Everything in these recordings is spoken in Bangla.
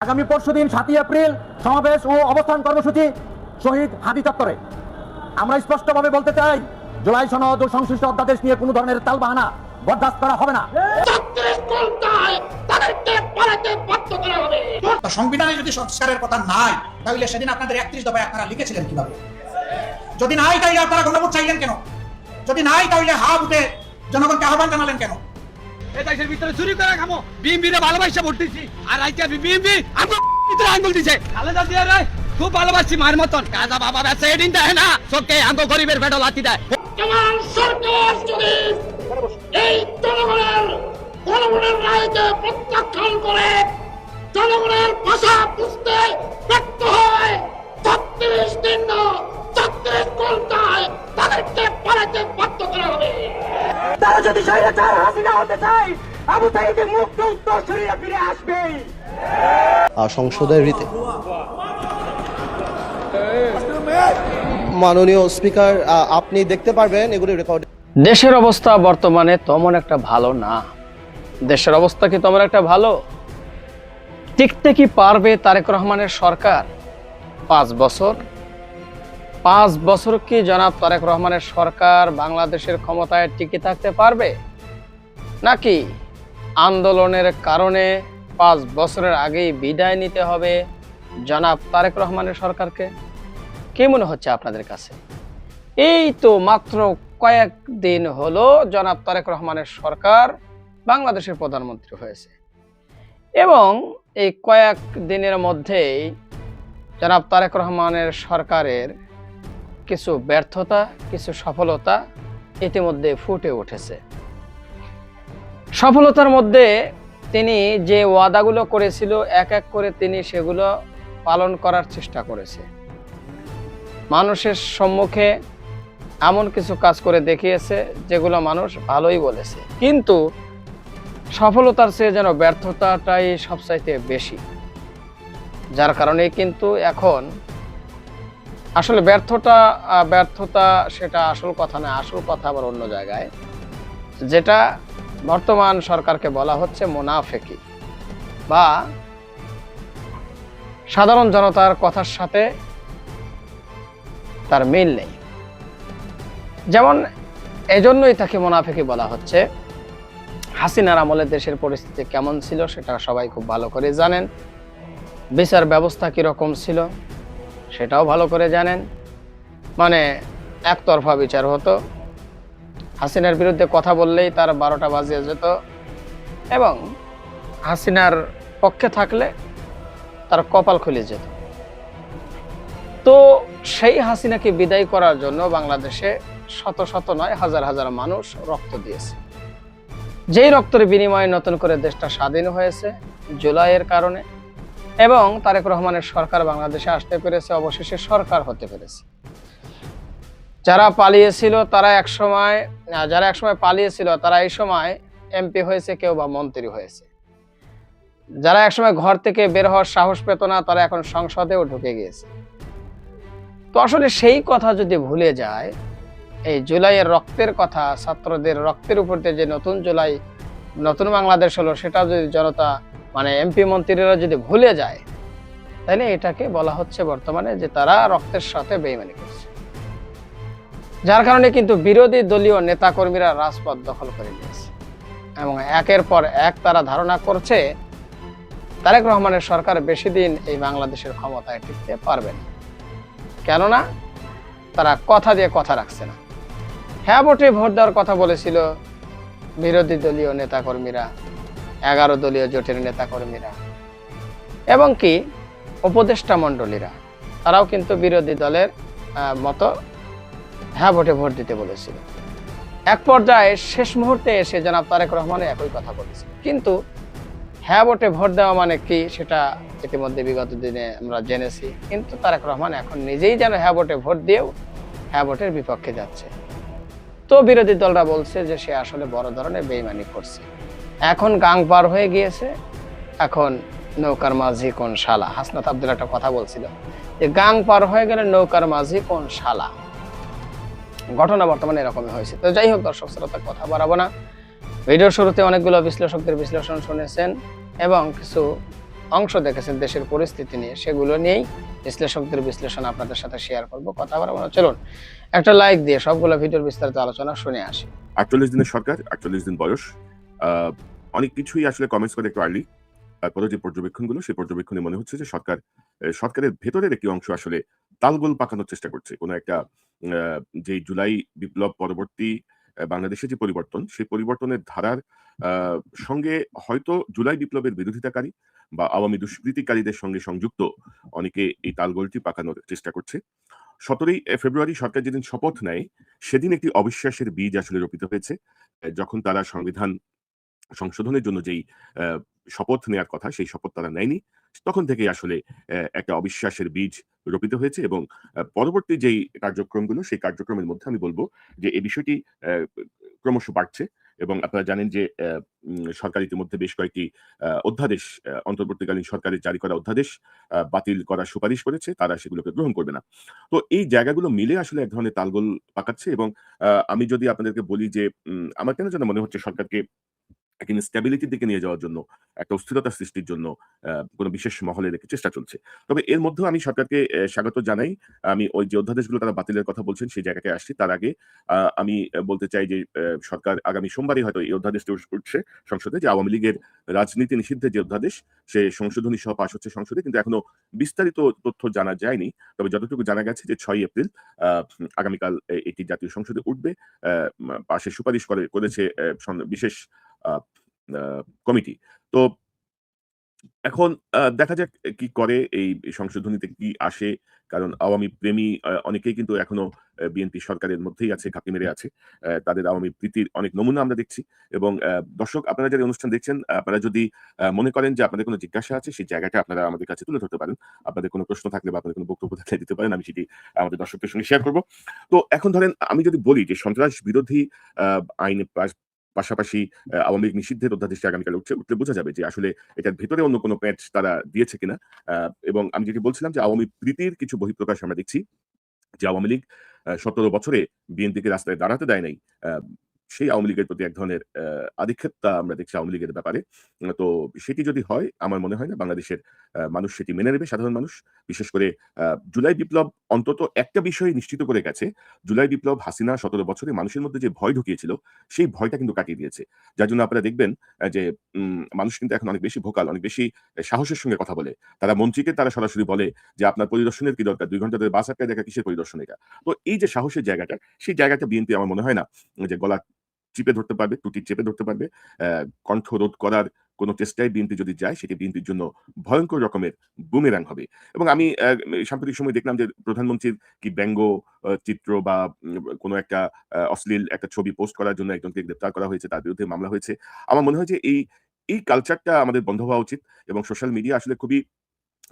আগামী পরশুদিন 7ই এপ্রিল সমাবেশ ও অবস্থান কর্মসূচি শহীদ হাদি চত্বরে। আমরা স্পষ্টভাবে বলতে চাই, জুলাই সনদ ও সংশ্লিষ্ট অধ্যাদেশ নিয়ে কোনো ধরনের তালবাহানা বরদাস্ত করা হবে না। সংবিধানে যদি সংস্কারের কথা নাই, তাহলে সেদিন আপনাদের 31 দফায় আপনারা লিখেছিলেন কিভাবে? যদি নাই তাহলে আপনারা গণভোট চাইলেন কেন? যদি নাই তাহলে হা বুতে জনগণকে আহ্বান জানালেন কেন? দেশের ভিতরে চুরি করে খামো, বিএমপি রে ভালোবাসা ভোট দিছি, আর আজকে বিএমপি আমার ভিতরে আঙ্গুল দিছে। খালেদা জিয়া রে খুব ভালোবাসি, মায়ের মতন কাজা বাবা ব্যবসা এদিন দেয় না, চোখে আঙ্গ গরিবের পেটে লাথি দেয়। বর্তমান সরকার যদি এই জনগণের রায়কে প্রত্যাখ্যান করে জনগণের ভাষা বুঝতে ব্যর্থ হয়, 36 দিন 36 ঘন্টায় তাদেরকে পালাতে বাধ্য করা হবে। তারা যদি স্বৈরাচার হাসিনা হতে চায়, আবু সাইদের মুক্ত উত্তর শরীরে ফিরে আসবেই। সংসদের রীতে মাননীয় স্পিকার, আপনি দেখতে পারবেন এগুলি রেকর্ড। দেশের অবস্থা বর্তমানে তেমন একটা ভালো না। দেশের অবস্থা কি তেমন একটা ভালো? টিকতে কি পারবে তারেক রহমানের সরকার? 5 বছর কি জনাব তারেক রহমানের সরকার বাংলাদেশের ক্ষমতায় টিকে থাকতে পারবে, নাকি আন্দোলনের কারণে 5 বছরের আগেই বিদায় নিতে হবে জনাব তারেক রহমানের সরকারকে? কি মনে হচ্ছে আপনাদের কাছে? এই তো মাত্র কয়েকদিন হলো জনাব তারেক রহমানের সরকার বাংলাদেশের প্রধানমন্ত্রী হয়েছে, এবং এই কয়েক দিনের মধ্যেই জনাব তারেক রহমানের সরকারের কিছু ব্যর্থতা, কিছু সফলতা ইতিমধ্যে ফুটে উঠেছে। সফলতার মধ্যে তিনি যে ওয়াদাগুলো করেছিল এক এক করে তিনি সেগুলো পালন করার চেষ্টা করেছে। মানুষের সম্মুখে এমন কিছু কাজ করে দেখিয়েছে যেগুলো মানুষ ভালোই বলেছে, কিন্তু সফলতার চেয়ে যেন ব্যর্থতাটাই সবচাইতে বেশি। যার কারণে কিন্তু এখন আসলে ব্যর্থতা সেটা আসল কথা না, আসল কথা আবার অন্য জায়গায়, যেটা বর্তমান সরকারকে বলা হচ্ছে মুনাফেকি, বা সাধারণ জনতার কথার সাথে তার মিল নেই। যেমন এজন্যই তাকে মুনাফেকি বলা হচ্ছে। হাসিনার আমলে দেশের পরিস্থিতি কেমন ছিল সেটা সবাই খুব ভালো করে জানেন। বিচার ব্যবস্থা কিরকম ছিল সেটাও ভালো করে জানেন। মানে একতরফা বিচার হতো, হাসিনার বিরুদ্ধে কথা বললেই তার 12টা বাজিয়ে যেত, এবং হাসিনার পক্ষে থাকলে তার কপাল খুলে যেত। তো সেই হাসিনাকে বিদায় করার জন্য বাংলাদেশে শত শত নয়, হাজার হাজার মানুষ রক্ত দিয়েছে। যেই রক্তের বিনিময়ে নতুন করে দেশটা স্বাধীন হয়েছে জুলাইয়ের কারণে, এবং তারেক রহমানের সরকার বাংলাদেশে আসতে পেরেছে, অবশেষে সরকার হতে পেরেছে। যারা পালিয়েছিল তারা একসময় পালিয়েছিল তারা এই সময় এমপি হয়েছে, কেউ বা মন্ত্রী হয়েছে। যারা একসময় ঘর থেকে বের হওয়ার সাহস পেত না তারা এখন সংসদেও ঢুকে গিয়েছে। তো আসলে সেই কথা যদি ভুলে যায়, এই জুলাইয়ের রক্তের কথা, ছাত্রদের রক্তের উপর দিয়ে যে নতুন জুলাই, নতুন বাংলাদেশ হলো, সেটা যদি জনতা মানে এমপি মন্ত্রীরা যদি ভুলে যায়, তাহলে এটাকে বলা হচ্ছে বর্তমানে যে তারা রক্তের সাথে বেইমানি করছে। যার কারণে কিন্তু বিরোধী দলীয় নেতাকর্মীরা রাজপথ দখল করে নিয়েছে, এবং একের পর এক তারা ধারণা করছে তারেক রহমানের সরকার বেশি দিন এই বাংলাদেশের ক্ষমতায় টিকতে পারবে না। কেননা তারা কথা দিয়ে কথা রাখছে না। হ্যাঁ ভোটে ভোট দেওয়ার কথা বলেছিল বিরোধী দলীয় নেতাকর্মীরা, 11 দলীয় জোটের নেতাকর্মীরা, এবং কি উপদেষ্টা মণ্ডলীরা, তারাও কিন্তু বিরোধী দলের মতো হ্যাঁ ভোটে ভোট দিতে বলেছিল। এক পর্যায়ে শেষ মুহূর্তে এসে জনাব তারেক রহমান একই কথা বলেছিল। কিন্তু হ্যাঁ ভোটে ভোট দেওয়া মানে কি সেটা ইতিমধ্যে বিগত দিনে আমরা জেনেছি, কিন্তু তারেক রহমান এখন নিজেই যেন হ্যাঁ ভোটে ভোট দিয়েও হ্যাঁ ভোটের বিপক্ষে যাচ্ছে। তো বিরোধী দলরা বলছে যে সে আসলে বড় ধরনের বেইমানি করছে। এখন গাং পার হয়ে গিয়েছে, এখন নৌকার মাঝি কোন শালা। হাসনাত আব্দুল্লাহ একটা কথা বলছিল যে গাং পার হয়ে গেলে নৌকার মাঝি কোন শালা। ঘটনা বর্তমানে এরকমই হয়েছে। তো যাই হোক দর্শক শ্রোতা, কথা বাড়াবো না। ভিডিওর শুরুতে অনেকগুলো বিশ্লেষকদের বিশ্লেষণ শুনেছেন, এবং কিছু অংশ দেখেছেন দেশের পরিস্থিতি নিয়ে, সেগুলো নিয়েই বিশ্লেষকদের বিশ্লেষণ আপনাদের সাথে শেয়ার করব। কথা বলা চলুন একটা লাইক দিয়ে সবগুলো ভিডিওর বিস্তারিত আলোচনা শুনে আসি। 48 দিনের সরকার, 48 দিন বয়স। অনেক কিছুই আসলে কমেন্টস করে একটু আর্লি। তারপরে যে পর্যবেক্ষণগুলো, সেই পর্যবেক্ষণে মনে হচ্ছে যে সরকারের ভেতরের একটি অংশ আসলে তালগোল পাকানোর চেষ্টা করছে। কোনো একটা আ যে জুলাই বিপ্লব পরবর্তী বাংলাদেশে যে পরিবর্তন, সেই পরিবর্তনের ধারার আ সঙ্গে হয়তো জুলাই বিপ্লবের বিরোধিতাকারী বা আওয়ামী দুষ্কৃতিকারীদের সঙ্গে সংযুক্ত অনেকে এই তালগোলটি পাকানোর চেষ্টা করছে। ১৭ই ফেব্রুয়ারি সরকার যেদিন শপথ নেয়, সেদিন একটি অবিশ্বাসের বীজ আসলে রোপিত হয়েছে। যখন তারা সংবিধান সংশোধনের জন্য যেই আ শপথ নেয়ার কথা, সেই শপথ তারা নেয়নি। তখন থেকেই আসলে একটা অবিশ্বাসের বীজ রোপিত হয়েছে এবং পরবর্তী যেই কার্যক্রমগুলো, সেই কার্যক্রমের মধ্যে আমি বলব যে এই বিষয়টি ক্রমশ বাড়ছে এবং আপনারা জানেন যে সরকার ইতিমধ্যে বেশ কয়েকটি অধ্যাদেশ অন্তর্বর্তীকালীন সরকারের জারি করা অধ্যাদেশ বাতিল করার সুপারিশ করেছে। তারা সেগুলোকে গ্রহণ করবে না। তো এই জায়গাগুলো মিলে আসলে এক ধরনের তালগোল পাকাচ্ছে এবং আমি যদি আপনাদেরকে বলি যে আমার কেন যেন মনে হচ্ছে সরকারকে একটা ইনস্ট্যাবিলিটির দিকে নিয়ে যাওয়ার জন্য, একটা অস্থিরতা সৃষ্টির জন্য কোনো বিশেষ মহলের একটি চেষ্টা চলছে। তবে এর মধ্যেও আমি সরকারকে স্বাগত জানাই। আমি ওই যে অধ্যাদেশগুলো তারা বাতিলের কথা বলছেন, সেই জায়গাটায় আসছি। তার আগে আমি বলতে চাই যে সরকার আগামী সোমবারই হয়তো এই অধ্যাদেশটি উঠছে সংসদে, যে আওয়ামী লীগের রাজনীতি নিষিদ্ধের যে অধ্যাদেশ, সে সংশোধনী সহ পাস হচ্ছে সংসদে। কিন্তু এখনো বিস্তারিত তথ্য জানা যায়নি। তবে যতটুকু জানা গেছে যে ৬ই এপ্রিল আ আগামীকাল এটি জাতীয় সংসদে উঠবে। পাশের সুপারিশ করেছে বিশেষ আ আ কমিটি। তো এখন দেখা যাক কি করে এই সংশোধনীতে কি আসে। কারণ আওয়ামী প্রেমী অনেকেই কিন্তু এখনো বিএনপি সরকারের মধ্যেই আছে, ঘাপটি মেরে আছে। তাদের আওয়ামী প্রীতির অনেক নমুনা আমরা দেখছি এবং দর্শক আপনারা যারা এই অনুষ্ঠান দেখছেন, আপনারা যদি মনে করেন যে আপনাদের কোনো জিজ্ঞাসা আছে, সেই জায়গাটা আপনারা আমাদের কাছে তুলে ধরতে পারেন। আপনাদের কোনো প্রশ্ন থাকলে বা আপনাদের কোনো বক্তব্য থাকলে দিতে পারেন। আমি সেটি আমাদের দর্শকদের সঙ্গে শেয়ার করব। তো এখন ধরেন আমি যদি বলি যে সন্ত্রাস বিরোধী আ আইনে পাশাপাশি আওয়ামী লীগ নিষিদ্ধের অধ্যাদেশটি আগামীকাল উঠলে বোঝা যাবে যে আসলে এটার ভেতরে অন্য কোনো প্যাচ তারা দিয়েছে কিনা। এবং আমি যেটি বলছিলাম যে আওয়ামী প্রীতির কিছু বহিঃপ্রকাশ আমরা দেখছি। যে আওয়ামী লীগ ১৭ বছরে বিএনপিকে রাস্তায় দাঁড়াতে দেয় নাই। সেই আওয়ামী লীগের প্রতি এক ধরনের আধিক্যতা আমরা দেখছি আওয়ামী লীগের ব্যাপারে। তো সেটি যদি হয়, আমার মনে হয় না বাংলাদেশের মানুষ সেটি মেনে নেবে, সাধারণ মানুষ। বিশেষ করে জুলাই বিপ্লব অন্তত একটা বিষয় নিশ্চিত করে গেছে। জুলাই বিপ্লব হাসিনা ১৭ বছরে মানুষের মধ্যে যে ভয় ঢুকিয়েছিল, সেই ভয়টা কিন্তু কাটিয়ে দিয়েছে। যার জন্য আপনারা দেখবেন যে মানুষ কিন্তু এখন অনেক বেশি ভোকাল, অনেক বেশি সাহসের সঙ্গে কথা বলে। তারা মন্ত্রীকে সরাসরি বলে যে, "আপনার পরিদর্শনের কি দরকার? ২ ঘন্টা ধরে বাস আটকায় দেখা কিসের পরিদর্শন এটা?" তো এই যে সাহসের জায়গাটা, সেই জায়গাটা বিএনপি আমার মনে হয় না যে গলা চিপে ধরতে পারবে, টুটি চেপে ধরতে পারবে। কণ্ঠ রোধ করার কোন চেষ্টায় বিএনপি যদি যায়, সেটি বিএনপির জন্য ভয়ংকর রকমের বুমেরাং হবে। এবং আমি সাম্প্রতিক সময়ে দেখলাম যে প্রধানমন্ত্রীর কি ব্যঙ্গ চিত্র বা কোন একটা অশ্লীল একটা ছবি পোস্ট করার জন্য একজনকে গ্রেপ্তার করা হয়েছে, তার বিরুদ্ধে মামলা হয়েছে। আমার মনে হয় যে এই কালচারটা আমাদের বন্ধ হওয়া উচিত এবং সোশ্যাল মিডিয়া আসলে খুবই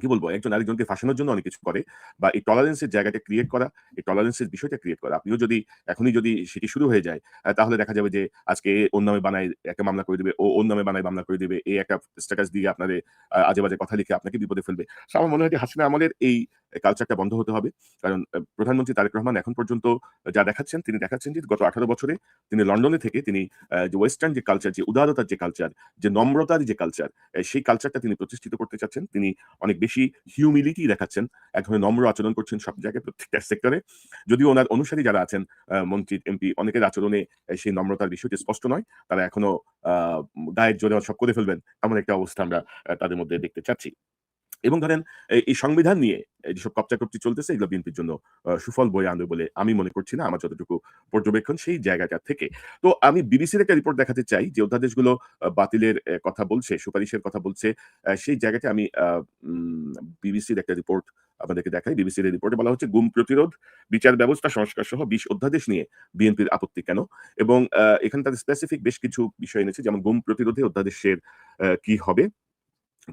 কি বলবো? একজন আরেকজনকে ফাঁসানোর জন্য অনেক কিছু করে বা এই টলারেন্স এর জায়গাটা ক্রিয়েট করা, এই টলারেন্স এর বিষয়টা ক্রিয়েট করা। আপনিও যদি এখনই যদি সেটি শুরু হয়ে যায়, তাহলে দেখা যাবে যে আজকে এ ওর নামে বানায় একটা মামলা করে দিবে, ও ওর নামে বানায় মামলা করে দিবে। এ একটা স্ট্যাটাস দিয়ে আপনাদের আজে-বাজে কথা লিখে আপনাকে বিপদে ফেলবে। সো আমার মনে হয় যে হাসিনা আমলের এই কালচারটা বন্ধ হতে হবে। কারণ প্রধানমন্ত্রী তারেক রহমান এখন পর্যন্ত যা দেখাচ্ছেন, তিনি দেখাচ্ছেন যে গত ১৮ বছরে তিনি লন্ডনে থেকে তিনি যে ওয়েস্টার্ন যে কালচার, যে উদারতার যে কালচার, যে নম্রতার যে কালচার, সেই কালচারটা তিনি প্রতিষ্ঠিত করতে চাচ্ছেন। তিনি অনেক বেশি হিউমিলিটি দেখাচ্ছেন। এক ধরনের নম্র আচরণ করছেন সব জায়গায়, প্রত্যেকটা সেক্টরে। যদিও ওনার অনুসারী যারা আছেন, মন্ত্রী, এমপি, অনেকের আচরণে সেই নম্রতার বিষয়টি স্পষ্ট নয়। তারা এখনো আ গায়ের জোরে সব করে ফেলবেন, এমন একটা অবস্থা আমরা তাদের মধ্যে দেখতে চাচ্ছি। এবং ধরেন এই সংবিধান নিয়ে যেসব কপচাকপচি চলতেছে, এগুলো বিএনপির জন্য সুফল বয়ে আনবে বলে আমি মনে করছি না, আমার যতটুকু পর্যবেক্ষণ সেই জায়গাটা থেকে। তো আমি বিবিসির একটা রিপোর্ট দেখাতে চাই যে অধ্যাদেশগুলো বাতিলের কথা বলছে, সুপারিশের কথা বলছে। সেই জায়গাটা আমি বিবিসির একটা রিপোর্ট আপনাদেরকে দেখাই। বিবিসির এই রিপোর্টে বলা হচ্ছে, গুম প্রতিরোধ, বিচার ব্যবস্থা সংস্কার সহ ২০ অধ্যাদেশ নিয়ে বিএনপির আপত্তি কেন? এবং এখানে তাদের স্পেসিফিক বেশ কিছু বিষয় এনেছে, যেমন গুম প্রতিরোধে অধ্যাদেশের কি হবে?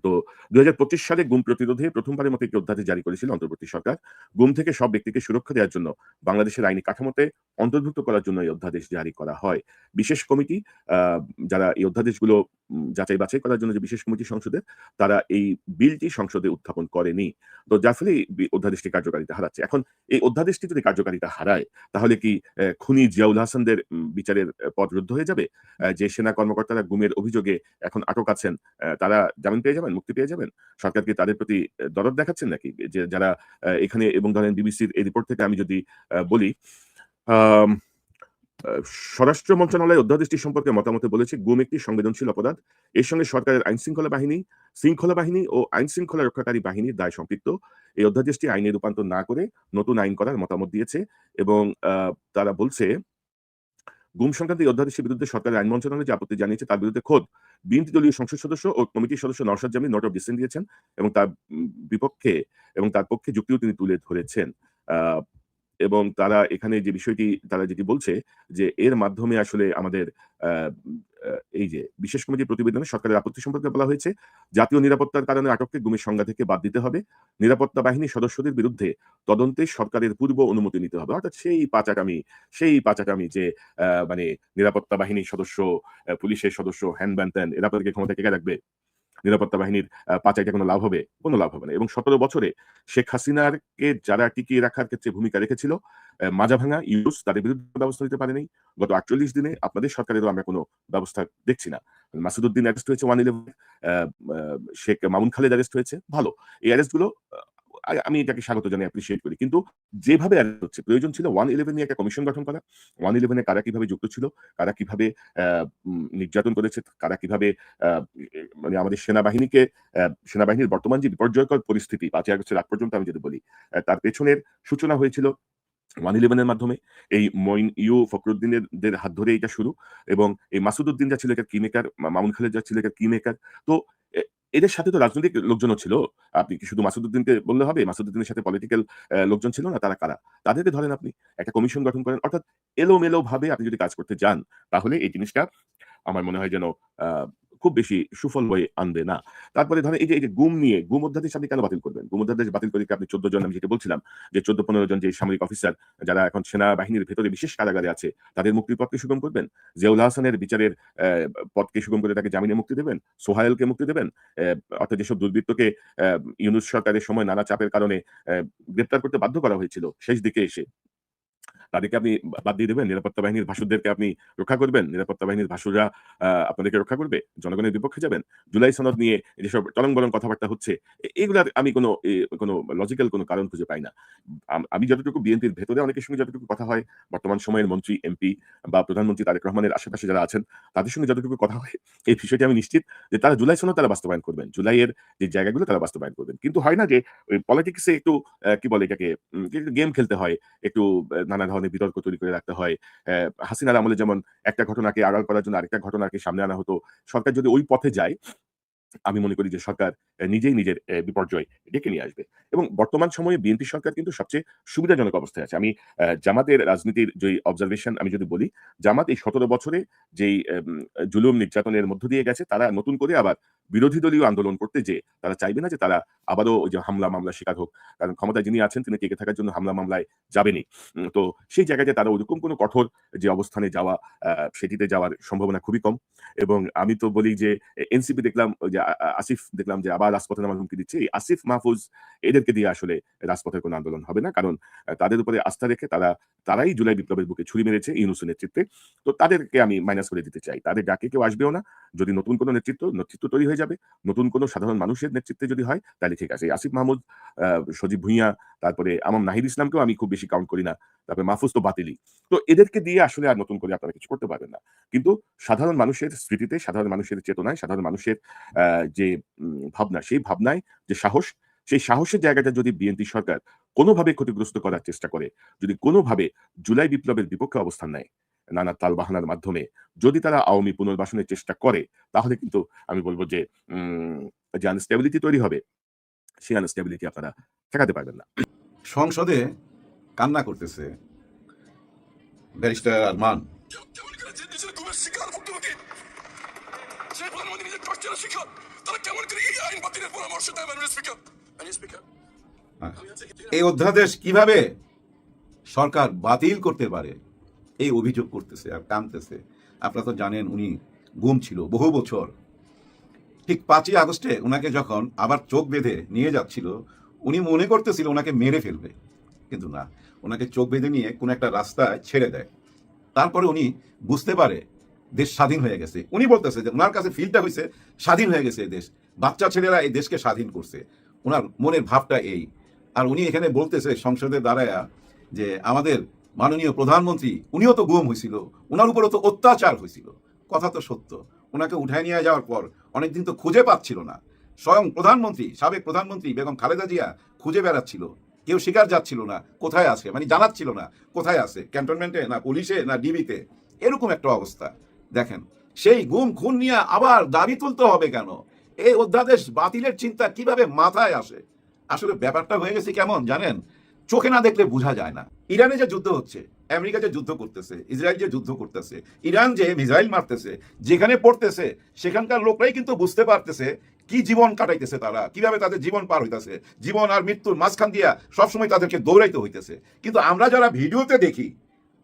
তো ২০২৫ সালে গুম প্রতিরোধে প্রথমবারের মতো একটি অধ্যাদেশ জারি করেছিল অন্তর্বর্তী সরকার। গুম থেকে সব ব্যক্তিকে সুরক্ষা দেওয়ার জন্য বাংলাদেশের আইনি কাঠামোতে অন্তর্ভুক্ত করার জন্য এই অধ্যাদেশ জারি করা হয়। বিশেষ কমিটি আ যারা এই অধ্যাদেশগুলো যাচাই বাছাই করার জন্য যে বিশেষ কমিটি সংসদের, তারা এই বিলটি সংসদে উত্থাপন করেনি। তো যার ফলে এই অধ্যাদেশটি কার্যকারিতা হারাচ্ছে। এখন এই অধ্যাদেশটি যদি কার্যকারিতা হারায়, তাহলে কি খুনি জিয়াউল হাসানদের বিচারের পথ রুদ্ধ হয়ে যাবে? যে সেনা কর্মকর্তারা গুমের অভিযোগে এখন আটক আছেন, তারা জামিন পেয়ে যাবেন, মুক্তি পেয়ে যাবেন? সরকার কি তাদের প্রতি দরদ দেখাচ্ছেন নাকি? যে যারা এখানে, এবং ধরেন বিবিসির এই রিপোর্ট থেকে আমি যদি বলি, আম স্বরাষ্ট্র মন্ত্রণালয় অধ্যাদেশটি সম্পর্কে মতামতে বলেছে, গুম একটি সংবেদনশীল অপরাধ। এর সঙ্গে সরকারের আইনশৃঙ্খলা বাহিনী ও আইনশৃঙ্খলা রক্ষাকারী বাহিনীর দায় সম্পৃক্ত। এই অধ্যাদেশটি আইনে রূপান্তর না করে নতুন আইন করার মতামত দিয়েছে, এবং তারা বলছে গুম সংক্রান্ত এই অধ্যাদেশের বিরুদ্ধে সরকারের আইন মন্ত্রণালয় যে আপত্তি জানিয়েছে, তার বিরুদ্ধে খোদ বিএনপি দলীয় সংসদ সদস্য ও কমিটির সদস্য Naushad Jamil note of dissent দিয়েছেন, এবং তার বিপক্ষে এবং তার পক্ষে যুক্তিও তিনি তুলে ধরেছেন। এবং তারা এখানে যে বিষয়টি তারা যেটি বলছে, যে এর মাধ্যমে আসলে আমাদের এই যে বিশেষ কমিটির প্রতিবেদনে সরকারের আপত্তি সম্পর্কে বলা হয়েছে, জাতীয় নিরাপত্তার কারণে আটককে গুমের সংজ্ঞা থেকে বাদ দিতে হবে। নিরাপত্তা বাহিনীর সদস্যদের বিরুদ্ধে তদন্তে সরকারের পূর্ব অনুমতি নিতে হবে। অর্থাৎ সেই পাচাকামি যে মানে নিরাপত্তা বাহিনীর সদস্য, পুলিশের সদস্য, হ্যান ব্যান ত্যান, এরা আপনাদেরকে ক্ষমতা কে রাখবে? নিরাপত্তা বাহিনীর পাচাইতে কোনো লাভ হবে? কোনো লাভ হবে না। এবং 17 বছরে শেখ হাসিনাকে যারা টিকিয়ে রাখার ক্ষেত্রে ভূমিকা রেখেছিল, মাজাভাঙা, ইউনুস, তাদের বিরুদ্ধে ব্যবস্থা নিতে পারেনি। গত 48 দিনে আপনাদের সরকারেরও আমরা কোনো ব্যবস্থা দেখছি না। মাসুদউদ্দিন অ্যারেস্ট হয়েছে 111, শেখ মামুন খালেদ অ্যারেস্ট হয়েছে। ভালো। এই অ্যারেস্টগুলো আমি এটাকে স্বাগত জানাই, অ্যাপ্রিশিয়েট করি। কিন্তু যেভাবে অ্যারেস্ট হচ্ছে, প্রয়োজন ছিল 111 নিয়ে একটা কমিশন গঠন করা। 111 এ কারা কিভাবে যুক্ত ছিল, কারা কিভাবে নির্যাতন করেছে, কারা কিভাবে মানে আমাদের সেনাবাহিনীর বর্তমান যে বিপর্যয়কর পরিস্থিতি 5 আগস্টের আগ পর্যন্ত আমি যদি বলি, তার পেছনের সূচনা হয়েছিল 111 এর মাধ্যমে। এই মঈন ইউ ফখরুদ্দিনের হাত ধরে এটা শুরু, এবং এই মাসুদউদ্দিন যা ছিল এটার কি মেকার, মামুন খালেদ যা ছিল এটার কি মেকার। তো এদের সাথে তো রাজনৈতিক লোকজনও ছিল। আপনি কি শুধু মাসুদউদ্দিনকে বললে হবে? মাসুদউদ্দিনের সাথে পলিটিক্যাল লোকজন ছিল না? তারা কারা? তাদেরকে ধরেন, আপনি একটা কমিশন গঠন করেন। অর্থাৎ এলোমেলো ভাবে আপনি যদি কাজ করতে যান, তাহলে এই জিনিসটা আমার মনে হয় যেন খুব বেশি সুফল বয়ে আনবে না। তারপরে ধরেন এই যে গুম অধ্যাদেশ আপনি কেন বাতিল করবেন? গুম অধ্যাদেশ বাতিল করে কি আপনি 14 জন, আমি যেটা বলছিলাম যে 14-15 জন যে সামরিক অফিসার যারা এখন সেনাবাহিনীর ভেতরে বিশেষ কারাগারে আছে, তাদের মুক্তির পথকে সুগম করবেন? জিয়াউল হাসানের বিচারের পথকে সুগম করে তাকে জামিনে মুক্তি দেবেন? সোহায়েলকে মুক্তি দেবেন? অর্থাৎ যেসব দুর্বৃত্তকে ইউনূস সরকারের সময় নানা চাপের কারণে গ্রেপ্তার করতে বাধ্য করা হয়েছিল শেষ দিকে এসে, তাদেরকে আপনি বাদ দিয়ে দেবেন? নিরাপত্তা বাহিনীর ভাসুরদেরকে আপনি রক্ষা করবেন? নিরাপত্তা বাহিনীর ভাসুররা আপনাদেরকে রক্ষা করবে? জনগণের বিপক্ষে যাবেন? জুলাই সনদ নিয়ে যেসব টলং-বলং কথাবার্তা হচ্ছে, এগুলার আমি কোনো লজিক্যাল কোনো কারণ খুঁজে পাই না। আমি যতটুকু বিএনপির ভেতরে অনেকের সঙ্গে যতটুকু কথা হয়, বর্তমান সময়ের মন্ত্রী, এমপি বা প্রধানমন্ত্রী তারেক রহমানের আশেপাশে যারা আছেন, তাদের সঙ্গে যতটুকু কথা হয়, এই বিষয়টি আমি নিশ্চিত যে তারা জুলাই সনদ তারা বাস্তবায়ন করবেন। জুলাইয়ের যে জায়গাগুলো তারা বাস্তবায়ন করবেন। কিন্তু হয় না যে ওই পলিটিক্সে একটু কি বলে এটাকে, গেম খেলতে হয়, একটু নানা ধরনের বিতর্ক তৈরি করে রাখতে হয়। হাসিনার আমলে যেমন একটা ঘটনাকে আড়াল করার জন্য আরেকটা ঘটনাকে সামনে আনা হতো। সরকার যদি ওই পথে যায়, আমি মনে করি যে সরকার নিজেই নিজের বিপর্যয় ডেকে নিয়ে আসবে। এবং বর্তমান সময়ে বিএনপি সরকার কিন্তু সবচেয়ে সুবিধাজনক অবস্থায় আছে। আমি জামাতের রাজনীতির যে অবজারভেশন আমি যদি বলি, জামাত এই 17 বছরে যেই জুলুম নির্যাতনের মধ্য দিয়ে গেছে, তারা নতুন করে আবার বিরোধী দলীয় আন্দোলন করতে যেয়ে তারা চাইবে না যে তারা আবারও ওই যে হামলা মামলার শিকার হোক। কারণ ক্ষমতায় যিনি আছেন তিনি টিকে থাকার জন্য হামলা মামলায় যাবেনই। তো সেই জায়গায় তারা ওরকম কোনো কঠোর যে অবস্থানে যাওয়া, সেটিতে যাওয়ার সম্ভাবনা খুবই কম। এবং আমি তো বলি যে এনসিপি দেখলাম, ওই যে আসিফ দেখলাম যে আবার রাজপথে নামার হুমকি দিচ্ছে। এই আসিফ, মাহফুজ এদেরকে দিয়ে আসলে রাজপথের কোনো আন্দোলন হবে না। কারণ তাদের উপরে আস্থা রেখে তারাই জুলাই বিপ্লবের বুকে ছুরি মেরেছে ইউনূসের নেতৃত্বে। তো তাদেরকে আমি মাইনাস করে দিতে চাই। তাদের ডাকে কেউ আসবেও না। যদি নতুন কোনো নেতৃত্ব তৈরি হয়ে যাবে, নতুন কোনো সাধারণ মানুষের নেতৃত্বে যদি হয়, তাহলে ঠিক আছে। আসিফ মাহমুদ, সজীব ভুঁইয়া, তারপরে আমাম নাহিদ ইসলামকেও আমি খুব বেশি কাউন্ট করি না। তারপরে মাহফুজ তো বাতিলই। তো এদেরকে দিয়ে আসলে আর নতুন করে আপনারা কিছু করতে পারবেন না। কিন্তু সাধারণ মানুষের স্মৃতিতে, সাধারণ মানুষের চেতনায়, সাধারণ মানুষের যে ভাবনা, সেই ভাবনায় যে সাহস, সেই সাহসের জায়গাটা যদি বিএনপি সরকার কোনোভাবে ক্ষতিগ্রস্ত করার চেষ্টা করে, যদি কোনোভাবে জুলাই বিপ্লবের বিপক্ষে অবস্থান নেয়, নানা তালবাহানার মাধ্যমে যদি তারা আওয়ামী পুনর্বাসনের চেষ্টা করে, তাহলে কিন্তু আমি বলবো যে আনস্টেবিলিটি তৈরি হবে, সেই আনস্টেবিলিটি আপনারা ঠেকাতে পারবেন না। সংসদে কান্না করতেছে ব্যারিস্টার আরমান। এই অধ্যাদেশ কিভাবে সরকার বাতিল করতে পারে, এই অভিযোগ করতেছে আর কাঁদতেছে। আপনারা তো জানেন উনি গুম ছিল বহু বছর, ঠিক 5ই আগস্টে ওনাকে যখন আবার চোখ বেঁধে নিয়ে যাচ্ছিল, উনি মনে করতেছিল ওনাকে মেরে ফেলবে, কিন্তু না, ওনাকে চোখ বেঁধে নিয়ে কোনো একটা রাস্তায় ছেড়ে দেয়। তারপরে উনি বুঝতে পারে দেশ স্বাধীন হয়ে গেছে। উনি বলতেছে যে ওনার কাছে ফিলটা হয়েছে স্বাধীন হয়ে গেছে এই দেশ, বাচ্চা ছেলেরা এই দেশকে স্বাধীন করছে, ওনার মনের ভাবটা এই। আর উনি এখানে বলতেছে সংসদে দাঁড়ায়া যে আমাদের মাননীয় প্রধানমন্ত্রী, উনিও তো গুম হয়েছিল, ওনার উপরও তো অত্যাচার হয়েছিল। কথা তো সত্য, ওনাকে উঠায় নিয়ে যাওয়ার পর অনেকদিন তো খুঁজে পাচ্ছিল না। স্বয়ং প্রধানমন্ত্রী, সাবেক প্রধানমন্ত্রী বেগম খালেদা জিয়া খুঁজে বেড়াচ্ছিল, কেউ শিকার যাচ্ছিল না কোথায় আছে, মানে জানাচ্ছিল না কোথায় আছে, ক্যান্টনমেন্টে না পুলিশে না ডিবিতে, এরকম একটা অবস্থা। দেখেন, সেই গুম খুন নিয়ে আবার দাবি তুলতে হবে কেন? এই অধ্যাদেশ বাতিলের চিন্তা কিভাবে মাথায় আসে? আসলে ব্যাপারটা হয়ে গেছে কেমন জানেন, চোখে না দেখলে বোঝা যায় না। ইরানে যে যুদ্ধ হচ্ছে, আমেরিকা যে যুদ্ধ করতেছে, ইসরায়েল যে যুদ্ধ করতেছে, ইরান যে মিসাইল মারতেছে, যেখানে পড়তেছে সেখানকার লোকরাই কিন্তু বুঝতে পারতেছে কি জীবন কাটাইতেছে তারা, কিভাবে তাদের জীবন পার হইতেছে, জীবন আর মৃত্যুর মাঝখান দিয়া সবসময় তাদেরকে দৌড়াইতে হইতেছে। কিন্তু আমরা যারা ভিডিওতে দেখি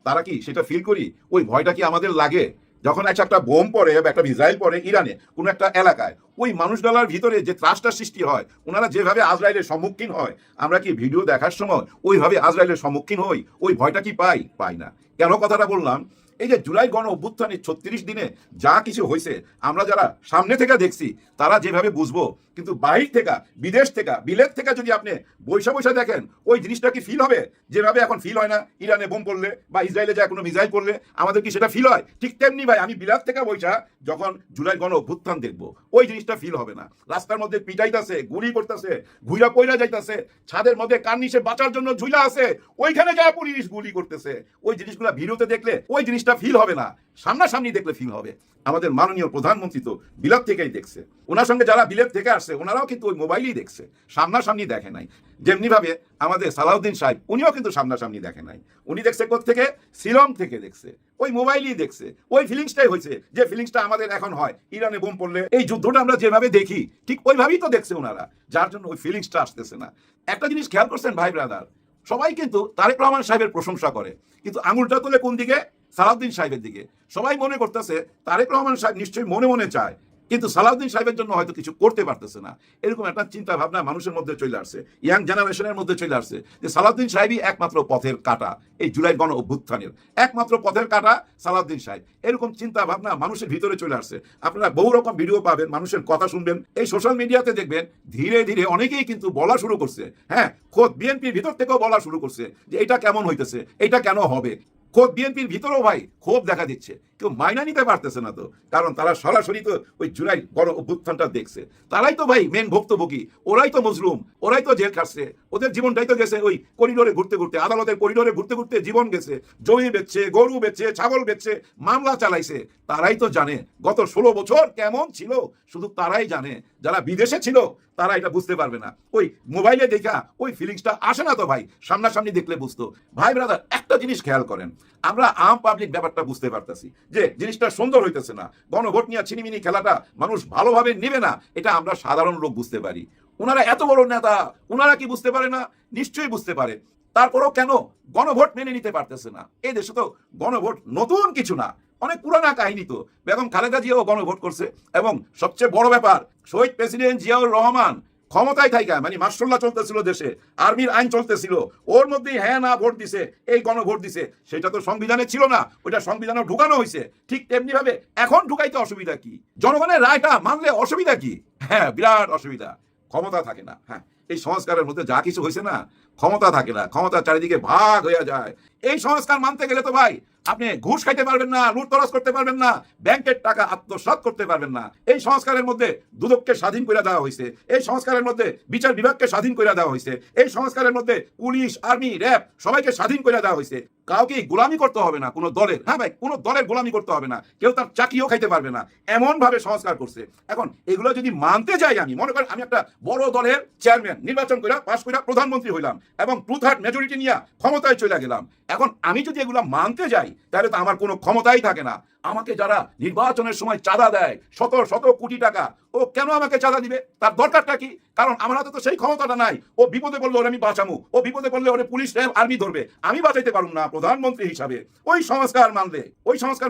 তারা কি সেটা ফিল করি? ওই ভয়টা কি আমাদের লাগে? যখন একটা বোম পড়ে বা একটা মিসাইল পড়ে ইরানে কোনো একটা এলাকায়, ওই মানুষগুলোর ভিতরে যে ত্রাসটা সৃষ্টি হয়, ওনারা যেভাবে আজরাইলের সম্মুখীন হয়, আমরা কি ভিডিও দেখার সময় ওইভাবে আজরাইলের সম্মুখীন হই? ওই ভয়টা কি পাই না। কেন কথাটা বললাম? এই যে জুলাই গণ অভ্যুত্থানে 36 দিনে যা কিছু হয়েছে, আমরা যারা সামনে থেকে দেখছি তারা যেভাবে বুঝবো, কিন্তু বাহির থেকে, বিদেশ থেকে, বিলেত থেকে যদি আপনি বৈশা বৈশা দেখেন, ওই জিনিসটা কি ফিল হবে? যেভাবে এখন ফিল হয় না ইরানে বোম পড়লে বা ইসরায়েলে যা কোনো মিসাইল পড়লে আমাদের কি সেটা ফিল হয়? ঠিক তেমনি ভাই, আমি বিলাত থেকে বৈশা যখন জুলাই গণ অভ্যুত্থান দেখবো, ওই জিনিসটা ফিল হবে না। রাস্তার মধ্যে পিটাইতেছে, গুলি করতেছে, ঘুইরা পইরা যাইতেছে, ছাদের মধ্যে কার্নিশে বাঁচার জন্য ঝুলা আছে, ওইখানে যায় পুলিশ গুলি করতেছে। ওই জিনিসগুলো ভিডিওতে দেখলে ওই জিনিসটা ফিল হবে না, সামনাসামনি দেখলে ফিল হবে। আমাদের মাননীয় প্রধানমন্ত্রী তো বিলাত থেকেই দেখছে, ওনার সঙ্গে যারা বিলেত থেকে আসছে ওনারাও কিন্তু ওই মোবাইলেই দেখছে, সামনাসামনি দেখে নাই। যেমনি ভাবে আমাদের সালাউদ্দিন সাহেব, উনিও কিন্তু সামনাসামনি দেখে নাই। উনি দেখছে কোত্থেকে? শিলং থেকে দেখছে, ওই মোবাইলই দেখছে। ওই ফিলিংসটাই হয়েছে যে ফিলিংসটা আমাদের এখন হয় ইরানে বোম পড়লে, এই যুদ্ধটা আমরা যেভাবে দেখি ঠিক ওইভাবেই তো দেখছে ওনারা, যার জন্য ওই ফিলিংসটা আসতেছে না। একটা জিনিস খেয়াল করছেন ভাই ব্রাদার, সবাই কিন্তু তারেক রহমান সাহেবের প্রশংসা করে, কিন্তু আঙুলটা তোলে কোন দিকে? সালাউদ্দিন সাহেবের দিকে। সবাই মনে করতেছে তারেক রহমান সাহেব নিশ্চয়ই মনে মনে চায়, কিন্তু সালাউদ্দিন সাহেবের জন্য হয়তো কিছু করতে পারতেছে না। এরকম একটা চিন্তা ভাবনা মানুষের মধ্যে চলে আসছে, ইয়াং জেনারেশনের মধ্যে চলে আসছে, যে সালাউদ্দিন সাহেবই একমাত্র পথের কাঁটা, এই জুলাই গণ অভ্যুত্থানের একমাত্র পথের কাঁটা সালাউদ্দিন সাহেব। এরকম চিন্তা ভাবনা মানুষের ভিতরে চলে আসছে। আপনারা বহু রকম ভিডিও পাবেন, মানুষের কথা শুনবেন, এই সোশ্যাল মিডিয়াতে দেখবেন ধীরে ধীরে অনেকেই কিন্তু বলা শুরু করছে। হ্যাঁ, খোদ বিএনপির ভিতর থেকেও বলা শুরু করছে যে এটা কেমন হইতেছে, এটা কেন হবে। খোদ বিএনপির ভিতরেও ভাই ক্ষোভ দেখা দিচ্ছে, কেউ মাইনা নিতে পারতেছে না তো, কারণ তারা সরাসরি তো ওই জুলাই গণ অভ্যুত্থানটা দেখছে। তারাই তো ভাই মেন ভুক্তভোগী, ওরাই তো মজলুম, ওরাই তো জেল খাটছে, ওদের জীবনটাই তো গেছে ওই করিডোরে ঘুরতে ঘুরতে, আদালতের করিডোরে ঘুরতে ঘুরতে জীবন গেছে, জমি বেচছে, গরু বেচছে, ছাগল বেচছে, মামলা চালাইছে। তারাই তো জানে গত 16 বছর কেমন ছিল, শুধু তারাই জানে। যারা বিদেশে ছিল তারা এটা বুঝতে পারবে না, ওই মোবাইলে দেখা ওই ফিলিংসটা আসে না তো ভাই, সামনাসামনি দেখলে বুঝতো। ভাই ব্রাদার, একটা জিনিস খেয়াল করেন, আমরা আম পাবলিক ব্যাপারটা বুঝতে পারতেছি যে জিনিসটা সুন্দর হইতেছে না, গণভোট নিয়ে ছিনিমিনি খেলাটা মানুষ ভালোভাবে নেবে না, এটা আমরা সাধারণ লোক বুঝতে পারি। ওনারা এত বড় নেতা, ওনারা কি বুঝতে পারে না? নিশ্চয়ই বুঝতে পারে। তারপরেও কেন গণভোট মেনে নিতে পারতেছে না? এই দেশে তো গণভোট নতুন কিছু না, অনেক পুরানা কাহিনী তো। বেগম খালেদা জিয়াও গণভোট করছে, এবং সবচেয়ে বড় ব্যাপার, শহীদ প্রেসিডেন্ট জিয়াউর রহমান ক্ষমতায় থাইকা, মানে মার্শাল্লাহ চলতেছিল দেশে, আর্মির আইন চলতেছিল, ওর মধ্যেই হ্যাঁ না ভোট দিছে, এই গণভোট দিছে। সেটা তো সংবিধানে ছিল না, ওইটা সংবিধানে ঢুকানো হয়েছে। ঠিক তেমনি ভাবে এখন ঢুকাইতে অসুবিধা কি? জনগণের রায়টা মানলে অসুবিধা কি? হ্যাঁ, বিরাট অসুবিধা, ক্ষমতা থাকে না। হ্যাঁ, এই সংস্কারের মধ্যে যা কিছু হয়েছে না, ক্ষমতা থাকে না, ক্ষমতা চারিদিকে ভাগ হয়ে যায়। এই সংস্কার মানতে গেলে তো ভাই আপনি ঘুষ খাইতে পারবেন না, লুটতরাজ করতে পারবেন না, ব্যাংকের টাকা আত্মসাৎ করতে পারবেন না। এই সংস্কারের মধ্যে দুদককে স্বাধীন করে দেওয়া হয়েছে, এই সংস্কারের মধ্যে বিচার বিভাগকে স্বাধীন করে দেওয়া হয়েছে, এই সংস্কারের মধ্যে পুলিশ, আর্মি, র্যাব সবাইকে স্বাধীন করে দেওয়া হয়েছে। কাউকে গোলামি করতে হবে না কোনো দলের। হ্যাঁ ভাই, কোনো দলের গোলামি করতে হবে না, কেউ তার চাকরিও খাইতে পারবে না, এমন ভাবে সংস্কার করছে। এখন এগুলো যদি মানতে যাই, আমি মনে করেন আমি একটা বড় দলের চেয়ারম্যান, নির্বাচন করে পাশ করে প্রধানমন্ত্রী হইলাম এবং 2/3 মেজরিটি নিয়ে ক্ষমতায় চলে গেলাম। এখন আমি যদি এগুলো মানতে যাই, তাহলে তো আমার কোনো ক্ষমতাই থাকে না। আমাকে যারা নির্বাচনের সময় চাঁদা দেয় শত শত কোটি টাকা, ও কেন আমাকে চাঁদা দিবে? তার দরকারটা কি? কারণ আমার হাতে তো সেই ক্ষমতাটা নাই। ও বিপদে পড়লে ওরে আমি বাঁচামু, ও বিপদে পড়লে ওরে পুলিশ র্যাব আর্মি ধরবে, আমি বাঁচাইতে পারুম না প্রধানমন্ত্রী হিসাবে। ওই সংস্কার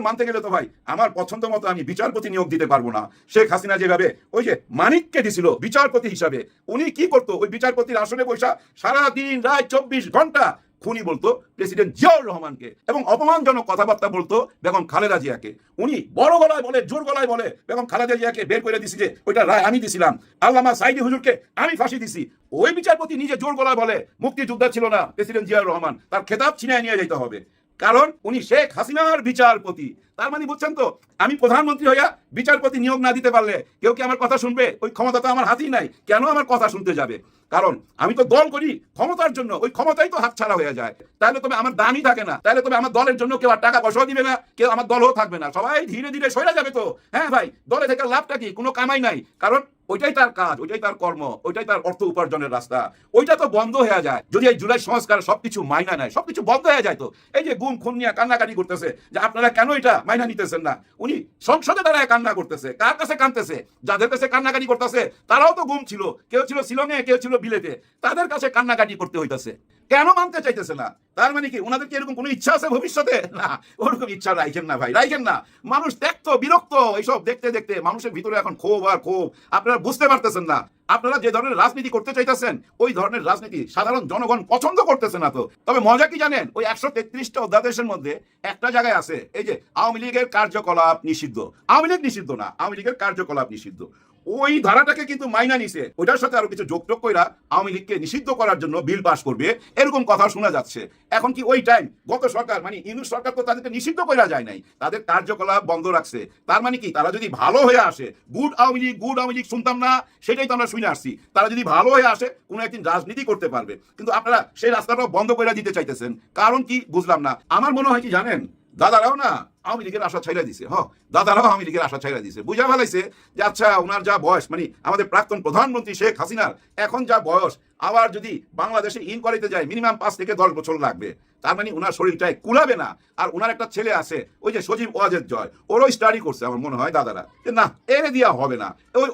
মানতে গেলে তো ভাই আমার পছন্দ মতো আমি বিচারপতি নিয়োগ দিতে পারবো না। শেখ হাসিনা যেভাবে ওই যে মানিককে দিছিল বিচারপতি হিসাবে, উনি কি করতো? ওই বিচারপতির আসনে বসা সারা দিন রাত 24 ঘন্টা খুনি বলতো প্রেসিডেন্ট জিয়াউর রহমানকে, এবং অপমানজনক কথাবার্তা বলতো বেগম খালেদা জিয়াকে। উনি বড় গলায় বলে, জোর গলায় বলে বেগম খালেদা জিয়াকে বের করে দিছি যে ওইটা রায় আমি দিছিলাম, আল্লামা সাইদি হুজুরকে আমি ফাঁসি দিছি। ওই বিচারপতি নিজে জোর গলায় বলে মুক্তিযোদ্ধা ছিল না প্রেসিডেন্ট জিয়াউর রহমান, তার খেতাব ছিনিয়ে নিয়ে যেতে হবে, কারণ উনি শেখ হাসিনার বিচারপতি। তার মানে বুঝছেন তো, আমি প্রধানমন্ত্রী হইয়া বিচারপতি নিয়োগ না দিতে পারলে কেউ কি আমার কথা শুনবে? ওই ক্ষমতা তো আমার হাতেই নাই, কেন আমার কথা শুনতে যাবে? কারণ আমি তো দল করি ক্ষমতার জন্য, ওই ক্ষমতাই তো হাতছাড়া হয়ে যায়। তাহলে তবে আমার দামই থাকে না, তাহলে তবে আমার দলের জন্য কেউ আর টাকা পয়সাও দিবে না, কেউ আমার দলও থাকবে না, সবাই ধীরে ধীরে সরে যাবে। তো হ্যাঁ ভাই, দলে থেকে লাভটা কি? কোনো কামাই নাই, কারণ ওইটাই তার কাজ, ওইটাই তার কর্ম, ওইটাই তার অর্থ উপার্জনের রাস্তা। ওইটা তো বন্ধ হয়ে যায় যদি এই জুলাই সংস্কার সবকিছু মাইনা নেয়, সবকিছু বন্ধ হয়ে যায়। তো এই যে গুম খুন নিয়ে কান্নাকাটি করতেছে যে আপনারা কেন এটা মাইনা নিতেছেন না, উনি সংসদে দাঁড়ায় কান্না করতেছে। কার কাছে কাঁদতেছে? যাদের কাছে কান্নাকাটি করতেছে তারাও তো গুম ছিল, কেউ ছিল শিলংয়ে, কেউ ছিল বিলেতে, তাদের কাছে কান্নাকাটি করতে হইতেছে। কেন মানতে চাইতেছে না? তার মানে কি ওনাদের কি এরকম কোনো ইচ্ছা আছে ভবিষ্যতে? না, ওরকম ইচ্ছা রাখেন না ভাই, রাখেন না। মানুষ দেখতো বিরক্ত এইসব দেখতে দেখতে, মানুষের ভিতরে এখন ক্ষোভ আর ক্ষোভ। আপনারা বুঝতে পারতেছেন না, আপনারা যে ধরনের রাজনীতি করতে চাইতেছেন ওই ধরনের রাজনীতি সাধারণ জনগণ পছন্দ করতেছে না। তো তবে মজা কি জানেন? ওই 133টা অধ্যাদেশের মধ্যে একটা জায়গায় আছে এই যে আওয়ামী লীগের কার্যকলাপ নিষিদ্ধ। আওয়ামী লীগ নিষিদ্ধ না, আওয়ামী লীগের কার্যকলাপ নিষিদ্ধ। ওই ধারাটাকে কিন্তু মাইনা নিছে, ওইটার সাথে আরো কিছু যোগ কইরা আওয়ামী লীগকে নিষিদ্ধ করার জন্য বিল পাস করবে, এরকম কথা শোনা যাচ্ছে। এখন কি ওই টাইম গত সরকার মানে ইউনূস সরকার তো তাদেরকে নিষিদ্ধ করা যায় নাই, তাদের কার্যকলাপ বন্ধ রাখছে। তার মানে কি তারা যদি ভালো হয়ে আসে, গুড আওয়ামী লীগ শুনতাম না, সেটাই তো আমরা শুনে আসছি। তারা যদি ভালো হয়ে আসে কোনো একদিন রাজনীতি করতে পারবে, কিন্তু আপনারা সেই রাস্তাটাও বন্ধ করে দিতে চাইতেছেন। কারণ কি বুঝলাম না। আমার মনে হয় কি জানেন, দাদারাও না আওয়ামী লীগের আশা ছাইড়া দিছে। দাদারাও আওয়ামী লীগের আশা ছাইড়া দিছে, বুঝা ফেলাইছে যে আচ্ছা ওনার যা বয়স, মানে আমাদের প্রাক্তন প্রধানমন্ত্রী শেখ হাসিনার এখন যা বয়স, আবার যদি বাংলাদেশে ইন করাইতে যায় মিনিমাম 5 থেকে 10 বছর লাগবে। তার মানে ওনার শরীরটাই কুলাবে না। আর ওনার একটা ছেলে আছে ওই যে সজীব ওয়াজেদ জয়, ওরও স্টাডি করছে আমার মনে হয় দাদারা, যে না এনে দিয়া হবে না,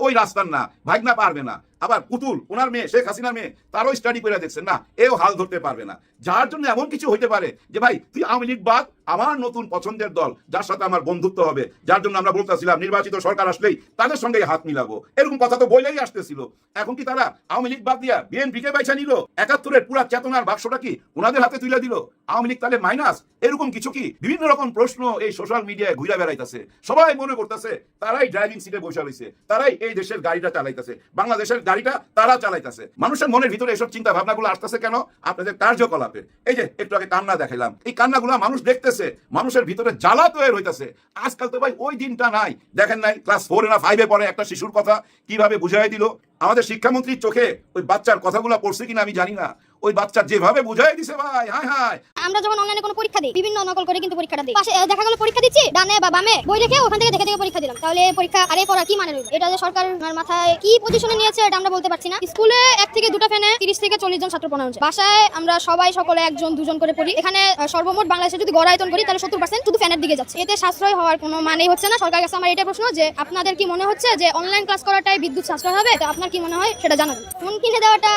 ওই রাস্তার না, ভাগনা পারবে না। আবার পুতুল ওনার মেয়ে শেখ হাসিনার মেয়ে, তারও স্টাডি করে দেখছেন না, এও হাল ধরতে পারবে না। যার জন্য এমন কিছু হইতে পারে যে ভাই তুই আওয়ামী লীগ বাদ, আমার নতুন পছন্দের দল যার সাথে আমার বন্ধুত্ব হবে, যার জন্য আমরা বলতেছিলাম নির্বাচিত সরকার আসলেই তাদের সঙ্গে হাত মিলাবো, এরকম কথা তো বলেই আসতেছিল। এখন কি তারা আওয়ামী লীগ বাদ দিয়া বিএনপিকে বাইছা নিল? 71-এর পুরা চেতনার বাক্সটা কি ওনাদের হাতে তুলে দিল? আওয়ামী লীগ তাহলে মাইনাস? এরকম কিছু কি? বিভিন্ন রকম প্রশ্ন এই সোশ্যাল মিডিয়ায় ঘুরে বেড়াইতেছে। সবাই মনে করতেছে তারাই ড্রাইভিং সিটে বসে রয়েছে, তারাই এই দেশের গাড়িটা চালাইতেছে, বাংলাদেশের গাড়িটা তারা চালাইতেছে। মানুষের মনের ভিতরে এসব চিন্তা ভাবনাগুলো আসতেছে কেন? আপনাদের কার্যকলাপে। এই যে একটু আগে কান্না দেখাইলাম, এই কান্নাগুলো মানুষ দেখতেছে, মানুষের ভিতরে জ্বালা তৈরি হইতেছে। আজকাল তো ভাই ওই দিনটা নাই। দেখেন নাই ক্লাস 4 না 5-এ পড়ে একটা শিশুর কথা কিভাবে বুঝাই দিল আমাদের শিক্ষামন্ত্রীর চোখে? ওই বাচ্চার কথাগুলো পড়ছে কিনা আমি জানি না, ওই বাচ্চা যেভাবে বুঝাই দিছে ভাই, হায় হায়। আমরা যখন অনলাইনে কোনো পরীক্ষা দিই, বিভিন্ন নকল করে কিন্তু পরীক্ষাটা দিই। পাশে দেখা গেল পরীক্ষা দিচ্ছি, ডানে বা বামে বই রেখে ওখান থেকে দেখে পরীক্ষা দিলাম, তাহলে পরীক্ষা আরে পড়া কি মানে রইল? এটা যে সরকার মাথায় কি পজিশনে নিয়েছে এটা আমরা বলতে পারছি না। স্কুলে 1 থেকে 2টা ফ্যানে 30 থেকে 40 জন ছাত্র পড়ানো হচ্ছে। বাসায় আমরা সবাই সকলে 1 2 করে পড়ি। এখানে সর্বমোট বাংলাদেশে যদি গড় আয়তন করি তাহলে 70% শুধু ফ্যানের দিকে যাচ্ছে। এতে সাশ্রয় হওয়ার কোনো মানেই হচ্ছে না। সরকারের কাছে আমার এটা প্রশ্ন যে আপনাদের কি মনে হচ্ছে যে অনলাইন ক্লাস করাটাই বিদ্যুৎ সাশ্রয় হবে? তো আপনার কি মনে হয় সেটা জানাবেন। ফোন কিনে দেওয়াটা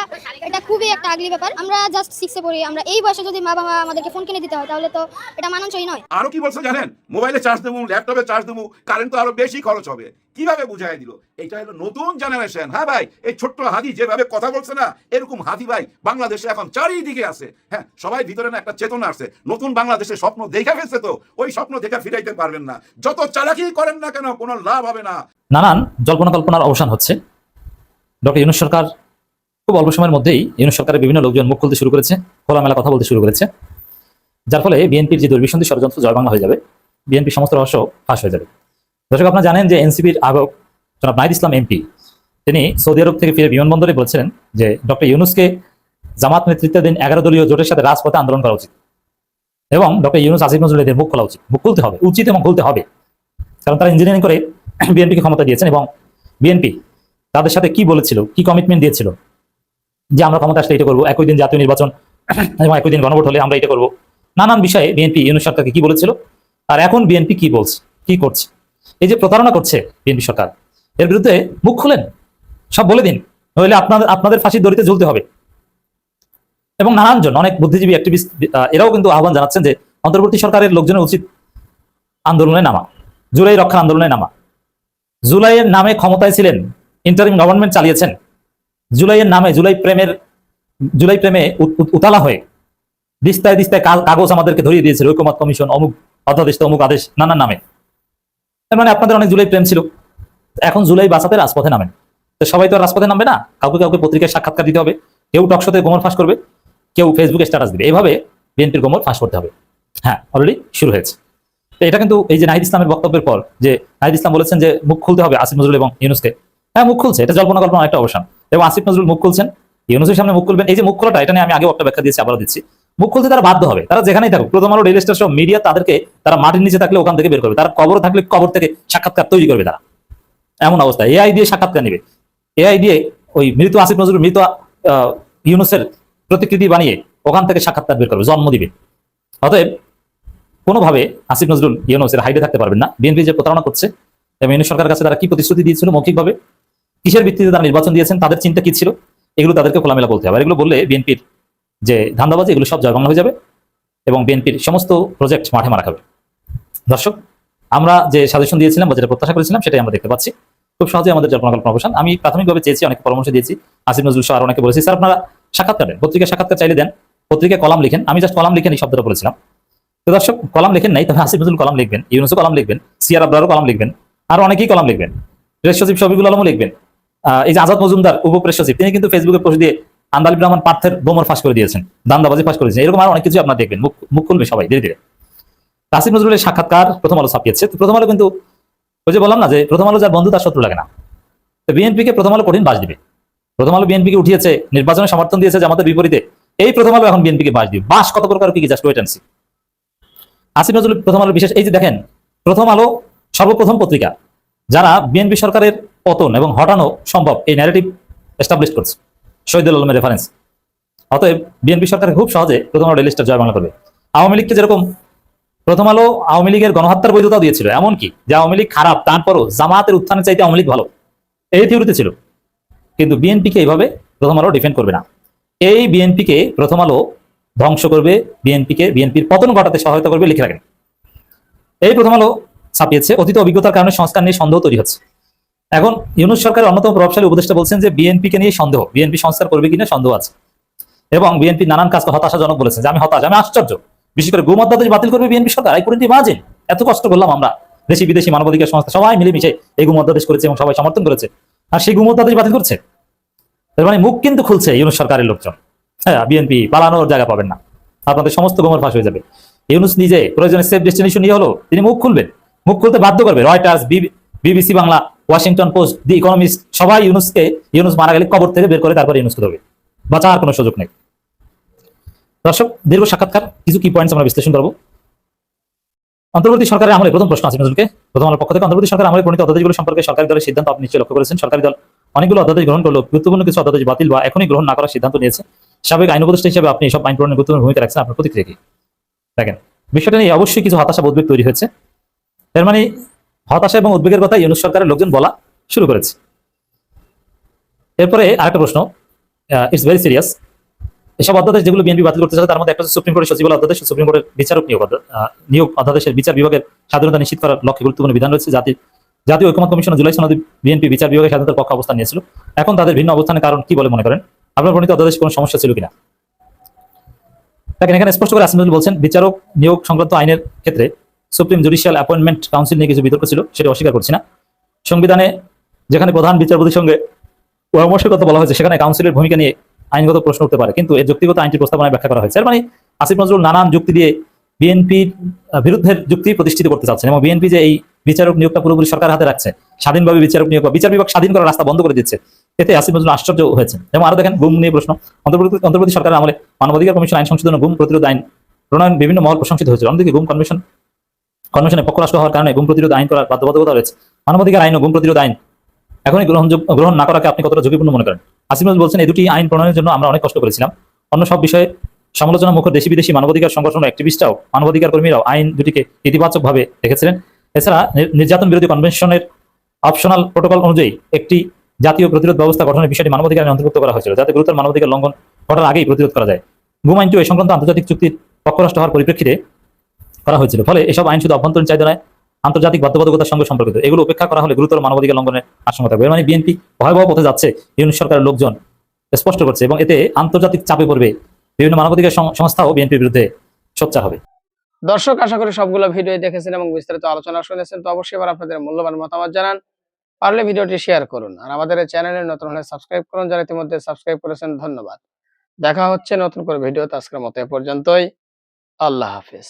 এটা খুবই একটা আগলি ব্যাপার। আমরা জাস্ট 6-এ পড়ি, আমরা এই বয়সে যদি মা বাবা আমাদেরকে ফোন কিনে দিতে হয় তাহলে তো এটা মানানসই নয়। আরো কি বলছে জানেন? মোবাইলে চার্জ দেবো, ল্যাপটপে চার্জ দেবো, কারেন্ট তো আরো বেশি খরচ হবে। কিভাবে বুঝাই দিল? এটা হলো নতুন জেনারেশন। হ্যাঁ ভাই, এই ছোট্ট হাদি যেভাবে কথা বলছে না, এরকম হাদি ভাই বাংলাদেশে এখন চারিদিকে আছে। হ্যাঁ, সবাই ভিতরে না একটা চেতনা আছে, নতুন বাংলাদেশের স্বপ্ন দেখা ফেলছে। তো ওই স্বপ্ন দেখা ফিরাইতে পারবেন না, যত চালাকি করেন না কেন কোনো লাভ হবে না। নানান জল্পনা কল্পনার অবসান হচ্ছে। ডক্টর ইউনূস সরকার খুব অল্প সময়ের মধ্যেই ইউনূস সরকারের বিভিন্ন লোকজন মুখ খুলতে শুরু করেছে, খোলামেলা কথা বলতে শুরু করেছে, যার ফলে বিএনপির যে দুর্বিসন্ধি ষড়যন্ত্র জয় বাংলা হয়ে যাবে, বিএনপির সমস্ত রহস্য ফাঁস হয়ে যাবে। দর্শক, আপনারা জানেন যে এনসিপির আহ্বায়ক জনাব নাহিদ ইসলাম এমপি তিনি সৌদি আরব থেকে ফিরে বিমানবন্দরে বলছিলেন যে ডক্টর ইউনূসকে জামাত নেতৃত্বাধীন 11 দলীয় জোটের সাথে রাজপথে আন্দোলন করা উচিত এবং ডক্টর ইউনূস আসিফ নজরুল এদের মুখ খোলা উচিত, মুখ খুলতে হবে, উচিত এবং খুলতে হবে। কারণ তারা ইঞ্জিনিয়ারিং করে বিএনপিকে ক্ষমতা দিয়েছেন এবং বিএনপি তাদের সাথে কি বলেছিল, কি কমিটমেন্ট দিয়েছিল যে আমরা ক্ষমতা আসলে এটা করবো, একই দিন জাতীয় নির্বাচন এবং একই দিন গণভোট হলে আমরা এটা করবো। নানান বিষয়ে বিএনপি ইউনূস সরকারকে কি বলেছিল আর এখন বিএনপি কি বলছে, কি করছে, এই যে প্রতারণা করছে বিএনপি সরকার, এর বিরুদ্ধে মুখ খুলেন, সব বলে দিন, নইলে আপনাদের ফাঁসির দড়িতে ঝুলতে হবে। এবং নানানজন অনেক বুদ্ধিজীবী অ্যাক্টিভিস্ট এরাও কিন্তু আহ্বান জানাচ্ছেন যে অন্তর্বর্তী সরকারের লোকজনের উচিত আন্দোলনে নামা, জুলাই রক্ষা আন্দোলনে নামা। জুলাইয়ের নামে ক্ষমতায় ছিলেন, ইন্টারিম গভর্নমেন্ট চালিয়েছেন, জুলাইয়ের নামে জুলাই প্রেমে উতালা হয়ে দিস্তায় দিস্তায় কাগজ আমাদেরকে ধরিয়ে দিয়েছিল, ঐকমত্য কমিশন, অমুক অধ্যাদেশ, অমুক আদেশ, নানান নামে। তার মানে আপনাদের অনেক জুলাই প্রেম ছিল, এখন জুলাই বাঁচাতে রাজপথে নামেন। তো সবাই তো আর রাজপথে নামবে না, কাউকে কাউকে পত্রিকায় সাক্ষাৎকার দিতে হবে, কেউ টকশোতে গোমর ফাঁস করবে, কেউ ফেসবুকে স্ট্যাটাস দিবে, এইভাবে বিএনপির গোমর ফাঁস করতে হবে। হ্যাঁ, অলরেডি শুরু হয়েছে। তো এটা কিন্তু এই যে নাহিদ ইসলামের বক্তব্যের পর যে নাহিদ ইসলাম বলেছেন যে মুখ খুলতে হবে আসিফ নজরুল এবং ইউনূসকে, হ্যাঁ মুখ খুলছে, এটা জল্পনা কল্পনা একটা অবসান। এবং আসিফ নজরুল মুখ খুলছেন, ইউনূসের সামনে মুখ খুলবেন। এই যে মুখ খোলাটা, এটা নিয়ে আমি আগেও একটা ব্যাখ্যা দিয়েছি, আবারও দিচ্ছি। মুখ খুলতে তারা বাধ্য হবে, তারা যেখানেই থাকুক, প্রথম আলো, ডেইলি স্টার সব মিডিয়া তাদেরকে, তারা মাটির নিচে থাকলে ওখান থেকে বের করবে, তারা কবর থাকলে কবর থেকে সাক্ষাৎকার তৈরি করবে তারা। এমন অবস্থা, এআই দিয়ে সাক্ষাৎকার নিবে, এআই দিয়ে ওই মৃত আসিফ নজরুল, মৃত ইউনূসের প্রতিকৃতি বানিয়ে ওখান থেকে সাক্ষাৎকার বের করবে, জন্ম দিবে। অতএব কোনোভাবে আসিফ নজরুল ইউনূসের হাইডে থাকতে পারবেন না। বিএনপি যে প্রতারণা করছে এবং ইউনূস সরকারের কাছে তারা কি প্রতিশ্রুতি দিয়েছিল মৌখিকভাবে, কিসের ভিত্তিতে তারা নির্বাচন দিয়েছেন, তাদের চিন্তা কি ছিল, এগুলো তাদেরকে খোলামেলা বলতে হবে। এগুলো বললে বিএনপির যে ধান্দাবাজি, এগুলো সব জয়বাংলা হয়ে যাবে এবং বিএনপির সমস্ত প্রজেক্ট মাঠে মারা খাবে। দর্শক, আমরা যে সাজেশন দিয়েছিলাম বা যেটা প্রত্যাশা করেছিলাম সেটাই আমরা দেখতে পাচ্ছি। খুব সহজে আমাদের জল্পনা কল্পনা অবসান। আমি প্রাথমিকভাবে চেয়েছি, অনেক পরামর্শ দিয়েছি, আসিফ নজরুল সহ আর অনেকে বলেছি, স্যার আপনারা সাক্ষাৎকার দেন, পত্রিকায় সাক্ষাৎকার চাইলে দেন, পত্রিকায় কলাম লিখেন। আমি জাস্ট কলাম লিখেন এই শব্দটা বলেছিলাম। তো দর্শক, কলাম লিখেন নাই, তবে আসিফ নজরুল কলাম লিখবেন, ইউনূসও কলাম লিখবেন, সিআর আবরারও কলাম লিখবেন, আর অনেকেই কলাম লিখবেন, প্রেস সচিব শফিকুল আলমও লিখবেন। এই যে আজাদ মজুমদার উপপ্রেস সচিব, তিনি কিন্তু ফেসবুকে পোস্ট দিয়ে আন্দালিব রহমান পার্থের বোমর ফাঁস করে দিয়েছেন, দান্দাবাজি ফাঁস করেছেন, এরকম আর অনেক কিছু আপনারা দেখবেন। মুখ খুলবে সবাই ধীরে ধীরে। আসিফ নজরুলের সাক্ষাৎকার প্রথম আলো ছাপিয়েছে। প্রথম আলো কিন্তু ওই যে বললাম না যে প্রথম আলো যার বন্ধু তার শত্রু লাগে না। তো বিএনপিকে প্রথম আলো কঠিন বাস দিবে। প্রথম আলো বিএনপিকে উঠিয়েছে, নির্বাচনে সমর্থন দিয়েছে জামাতের বিপরীতে, এই প্রথম আলো এখন বিএনপিকে বাস দিবে। বাস কত প্রকার কি, just wait and see. Asif Nazrul Prothom Alo বিশেষ, এই যে দেখেন, প্রথম আলো সর্বপ্রথম পত্রিকা যারা বিএনপি সরকারের পতন এবং হটানো সম্ভব এই ন্যারেটিভ এস্টাবলিশ করছে, শহীদুল আলমের রেফারেন্স। অতএব বিএনপি সরকার খুব সহজে প্রথম আলো ডেইলি স্টার জয় বাংলা করবে। আওয়ামী লীগকে যেরকম প্রথম আলো আওয়ামী লীগের গণহত্যার বৈধতাও দিয়েছিল, এমনকি যে আওয়ামী লীগ খারাপ তারপরও জামাতের উত্থানের চাইতে আওয়ামী লীগ ভালো, এই থিওরিতে ছিল। কিন্তু বিএনপিকে এইভাবে প্রথম আলো ডিফেন্ড করবে না। এই বিএনপিকে প্রথম আলো ধ্বংস করবে, বিএনপির পতন ঘটাতে সহায়তা করবে, লিখে রাখেন। এই প্রথম আলো ছাপিয়েছে, অতীত অভিজ্ঞতার কারণে সংস্কার নিয়ে সন্দেহ তৈরি হচ্ছে। এখন ইউনূস সরকারের অন্যতম প্রভাবশালী উপদেষ্টা বলছেন যে বিএনপিকে নিয়ে সন্দেহ, বিএনপি সংস্কার করবে কিনা সন্দেহ আছে, এবং বিএনপি নানান কাজকে হতাশাজনক বলেছেন, যে আমি হতাশ, আমি আশ্চর্য, বিশেষ করে গুম অধ্যাদেশ বাতিল করবে বিএনপি সরকার। এই পরিণতি ইমাজিন, এত কষ্ট করলাম আমরা, দেশি বিদেশি মানবাধিকার সংস্থা সবাই মিলেমিশে এই গুম অধ্যাদেশ করেছে এবং সবাই সমর্থন করেছে, আর সেই গুম অধ্যাদেশ বাতিল করছে। তার মানে মুখ কিন্তু খুলছে ইউনূস সরকারের লোকজন। হ্যাঁ, বিএনপি পালানোর জায়গা পাবেন না, আপনাদের সমস্ত গোমর ফাঁস হয়ে যাবে। ইউনূস নিজে প্রয়োজনে সেফ ডেস্টিনেশন নিয়ে হলো তিনি মুখ খুলবেন, মুখ খুলতে বাধ্য করবে Reuters, BBC Bangla, Washington Post, the Economist, সবাই ইউনূস মারা গেলে কবর থেকে বের করে তারপরে ইউনূসকে ধরবে, বাঁচার কোনো সুযোগ নেই। দর্শক, দীর্ঘ সাক্ষাৎকার, কিছু কি পয়েন্টস আমরা বিশ্লেষণ করবো। অন্তর্বর্তী সরকারের আমলে প্রথম প্রশ্ন আসিফ নজরুলকে, প্রথম আলোর পক্ষ থেকে, অন্তর্বর্তী সরকার আমলে প্রণীত অধ্যাদেশগুলো সম্পর্কে সরকারি দলের সিদ্ধান্ত আপনি নিশ্চয়ই লক্ষ্য করেছেন। সরকারি দল অনেকগুলো অধ্যাদেশ গ্রহণ করলো, গুরুত্বপূর্ণ কিছু অধ্যাদেশ বাতিল বা এখনই গ্রহণ না করার সিদ্ধান্ত নিয়েছে। সাবেক আইন উপদেষ্টা হিসেবে আপনি সব আইন প্রণয়নের গুরুত্বপূর্ণ ভূমিকা রাখছেন, আপনার প্রতিক্রিয়া কি? দেখেন, বিষয়টা নিয়ে অবশ্যই কিছু হতাশা উদ্বেগ তৈরি হয়েছে। এর মানে হতাশা এবং উদ্বেগের কথা ইউনূস সরকারের লোকজন বলা শুরু করেছে। এরপরে আরেকটা প্রশ্ন, ইটস ভেরি সিরিয়াস। এসব অধ্যাদেশ যেগুলো বিএনপি বাতিল করতে চায় তার মধ্যে একটা হচ্ছে সুপ্রিম কোর্টের সচিবালয় অধ্যাদেশ, সুপ্রিম কোর্টের বিচারক নিয়োগ অধ্যাদেশের বিচার বিভাগের স্বাধীনতা নিশ্চিত করার লক্ষ্যে গুরুত্বপূর্ণ বিধান রয়েছে। জাতীয় ঐকমত্য কমিশন জুলাই সনদে বিএনপি বিচার বিভাগের স্বাধীনতার পক্ষে অবস্থান নিয়েছিল। এখন তাদের ভিন্ন অবস্থানের কারণ কি বলে মনে করেন? আপনার প্রণীত অধ্যাদেশ কোনো সমস্যা ছিল কিনা? দেখেন, এখানে স্পষ্ট করে আসিফ নজরুল বলছেন বিচারক নিয়োগ সংক্রান্ত আইনের ক্ষেত্রে সুপ্রিম জুডিশিয়াল অ্যাপয়েন্টমেন্ট কাউন্সিল নিয়ে কিছু বিতর্ক ছিল, সেটা অস্বীকার করছি না। সংবিধানে যেখানে প্রধান বিচারপতির সঙ্গে পরামর্শের কথা বলা হয়েছে সেখানে কাউন্সিলের ভূমিকা নিয়ে আইনগত প্রশ্ন উঠতে পারে, কিন্তু এর যুক্তিগত আইনটির প্রস্তাবনায় ব্যাখ্যা করা হয়েছে। এর মানে আসিফ নজরুল নানান যুক্তি দিয়ে বিএনপির বিরুদ্ধের যুক্তি প্রতিষ্ঠিত করতে চাচ্ছেন এবং বিএনপি যে এই বিচারক নিয়োগটা পুরোপুরি সরকার হাতে রাখছে, স্বাধীনভাবে বিচারক নিয়োগ, বিচার বিভাগ স্বাধীন করার রাস্তা বন্ধ করে দিচ্ছে, এতে আসিফ নজরুল আশ্চর্য হয়েছে। যেমন আরো দেখেন, গুম নিয়ে প্রশ্ন, অন্তর্বর্তী সরকারের আমলে মানবাধিকার কমিশন আইন সংশোধন ও গুম প্রতিরোধ আইন প্রণয়ন বিভিন্ন মহল প্রশংসিত হয়েছিল। অন্যদিকে গুম কনভেনশনে পক্ষ রাষ্ট্র হওয়ার কারণে গুম প্রতিরোধ আইন করার বাধ্যবাধকতা রয়েছে। মানবাধিকার আইন ও গুম প্রতিরোধ আইন এখনই গ্রহণ না করাকে আপনি কতটা ঝুঁকিপূর্ণ মনে করেন? আসিফ নজরুল বলছেন, এই দুটি আইন প্রণয়নের জন্য আমরা অনেক কষ্ট করেছিলাম, অন্য সব বিষয়ে সমালোচনা মুখর দেশি বিদেশি মানবাধিকার সংগঠন অ্যাক্টিভিস্টরাও মানবাধিকার কর্মীরাও আইন দুটিকে ইতিবাচকভাবে দেখেছিলেন। এছাড়া নির্যাতন বিরোধী কনভেনশনের অপশনাল প্রোটোকল অনুযায়ী একটি জাতীয় প্রতিরোধ ব্যবস্থা গঠনের বিষয়টি মানবাধিকার আইনে অন্তর্ভুক্ত করা হয়েছিল, যাতে গুরুতর মানবাধিকার লঙ্ঘন ঘটার আগেই প্রতিরোধ করা যায়। গুম আইনটিও এই সংক্রান্ত আন্তর্জাতিক চুক্তির পক্ষরাষ্ট্র হওয়ার পরিপ্রেক্ষিতে করা হয়েছিল। ফলে এসব আইন শুধু অভ্যন্তরীণ চাহিদা নয়, আন্তর্জাতিক বাধ্যবাধকতার সঙ্গে সম্পর্কিত। এগুলো উপেক্ষা করা হলে গুরুতর মানবাধিকার লঙ্ঘনের আশঙ্কা থাকবে। মানে বিএনপি ভয়াবহ পথে যাচ্ছে, ইউনূস সরকারের লোকজন স্পষ্ট করছে, এবং এতে আন্তর্জাতিক চাপে পড়বে। বিভিন্ন মানবাধিকার সংস্থাও বিএনপির বিরুদ্ধে সোচ্চার হবে। দর্শক, আশা করি সবগুলো ভিডিও দেখেছেন এবং বিস্তারিত আলোচনা শুনেছেন। তো অবশ্যই এবার আপনাদের মূল্যবান মতামত জানান, পারলে ভিডিওটি শেয়ার করুন, আর আমাদের এই চ্যানেলে নতুন হলে সাবস্ক্রাইব করুন। যারা ইতিমধ্যে সাবস্ক্রাইব করেছেন ধন্যবাদ। দেখা হচ্ছে নতুন করে ভিডিওতে। আজকের মতো এ পর্যন্তই। আল্লাহ হাফেজ।